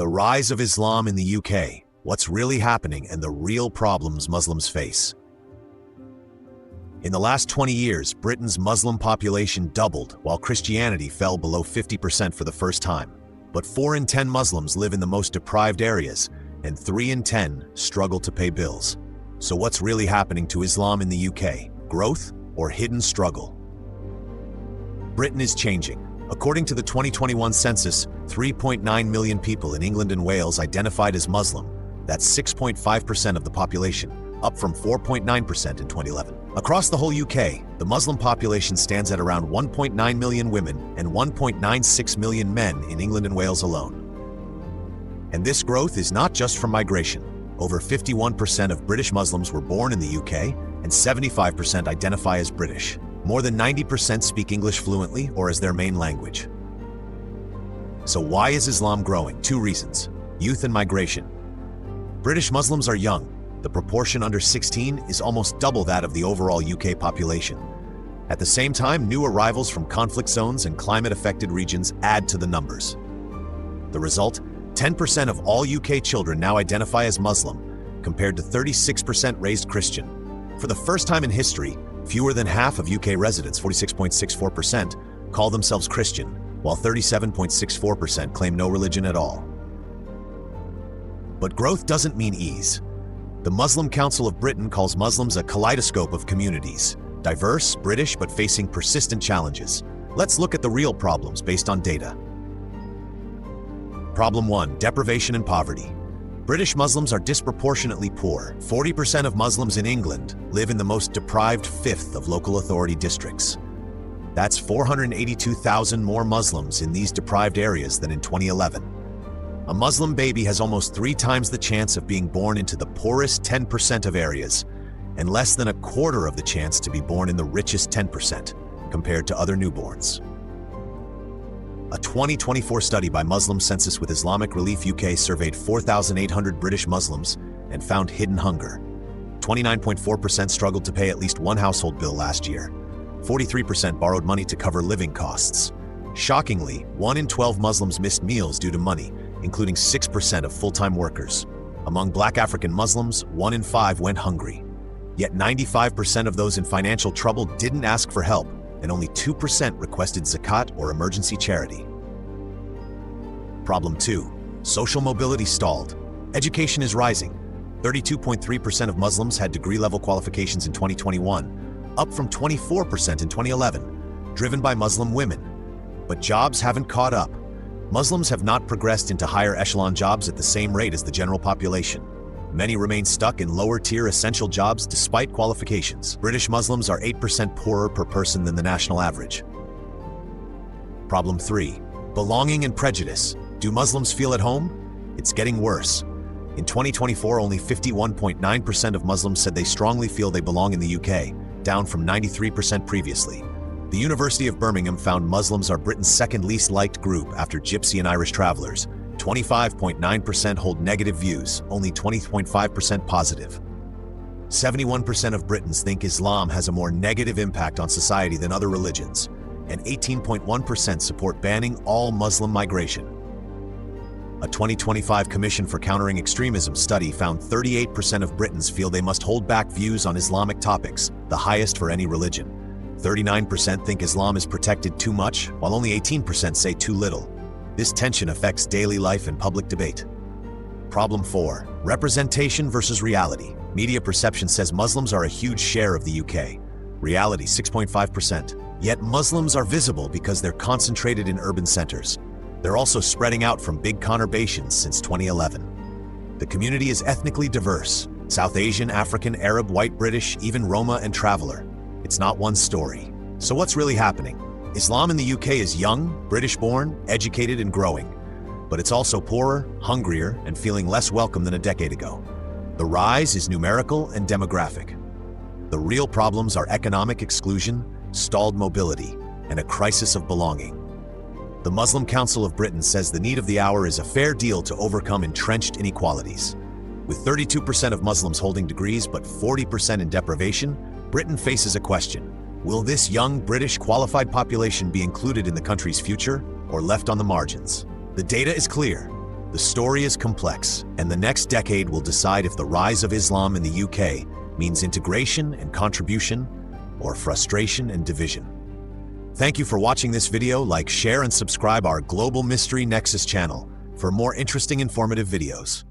The rise of Islam in the UK, what's really happening and the real problems Muslims face. In the last 20 years, Britain's Muslim population doubled while Christianity fell below 50% for the first time. But 4 in 10 Muslims live in the most deprived areas, and 3 in 10 struggle to pay bills. So what's really happening to Islam in the UK? Growth or hidden struggle? Britain is changing. According to the 2021 census, 3.9 million people in England and Wales identified as Muslim. That's 6.5% of the population, up from 4.9% in 2011. Across the whole UK, the Muslim population stands at around 1.9 million women and 1.96 million men in England and Wales alone. And this growth is not just from migration. Over 51% of British Muslims were born in the UK, and 75% identify as British. More than 90% speak English fluently or as their main language. So why is Islam growing? 2 reasons: youth and migration. British Muslims are young. The proportion under 16 is almost double that of the overall UK population. At the same time, new arrivals from conflict zones and climate-affected regions add to the numbers. The result? 10% of all UK children now identify as Muslim, compared to 36% raised Christian. For the first time in history, fewer than half of UK residents, 46.64%, call themselves Christian, while 37.64% claim no religion at all. But growth doesn't mean ease. The Muslim Council of Britain calls Muslims a kaleidoscope of communities, diverse, British, but facing persistent challenges. Let's look at the real problems based on data. Problem 1. Deprivation and poverty. British Muslims are disproportionately poor. 40% of Muslims in England live in the most deprived 5th of local authority districts. That's 482,000 more Muslims in these deprived areas than in 2011. A Muslim baby has almost 3 times the chance of being born into the poorest 10% of areas, and less than a quarter of the chance to be born in the richest 10%, compared to other newborns. A 2024 study by Muslim Census with Islamic Relief UK surveyed 4,800 British Muslims and found hidden hunger. 29.4% struggled to pay at least one household bill last year. 43% borrowed money to cover living costs. Shockingly, 1 in 12 Muslims missed meals due to money, including 6% of full-time workers. Among Black African Muslims, 1 in 5 went hungry. Yet 95% of those in financial trouble didn't ask for help, and only 2% requested zakat or emergency charity. Problem 2. Social mobility stalled. Education is rising. 32.3% of Muslims had degree-level qualifications in 2021, up from 24% in 2011, driven by Muslim women. But jobs haven't caught up. Muslims have not progressed into higher echelon jobs at the same rate as the general population. Many remain stuck in lower-tier essential jobs despite qualifications. British Muslims are 8% poorer per person than the national average. Problem 3. Belonging and prejudice. Do Muslims feel at home? It's getting worse. In 2024, only 51.9% of Muslims said they strongly feel they belong in the UK, down from 93% previously. The University of Birmingham found Muslims are Britain's second least liked group after Gypsy and Irish travelers. 25.9% hold negative views, only 20.5% positive. 71% of Britons think Islam has a more negative impact on society than other religions, and 18.1% support banning all Muslim migration. A 2025 Commission for Countering Extremism study found 38% of Britons feel they must hold back views on Islamic topics, the highest for any religion. 39% think Islam is protected too much, while only 18% say too little. This tension affects daily life and public debate. Problem 4. Representation versus reality. Media perception says Muslims are a huge share of the UK. Reality, 6.5%. Yet Muslims are visible because they're concentrated in urban centers. They're also spreading out from big conurbations since 2011. The community is ethnically diverse: South Asian, African, Arab, white, British, even Roma and traveler. It's not one story. So what's really happening? Islam in the UK is young, British-born, educated, and growing. But it's also poorer, hungrier, and feeling less welcome than a decade ago. The rise is numerical and demographic. The real problems are economic exclusion, stalled mobility, and a crisis of belonging. The Muslim Council of Britain says the need of the hour is a fair deal to overcome entrenched inequalities. With 32% of Muslims holding degrees but 40% in deprivation, Britain faces a question. Will this young British qualified population be included in the country's future or left on the margins? The data is clear. The story is complex, and the next decade will decide if the rise of Islam in the UK means integration and contribution, or frustration and division. Thank you for watching this video. Like, share, and subscribe our Global Mystery Nexus channel for more interesting, informative videos.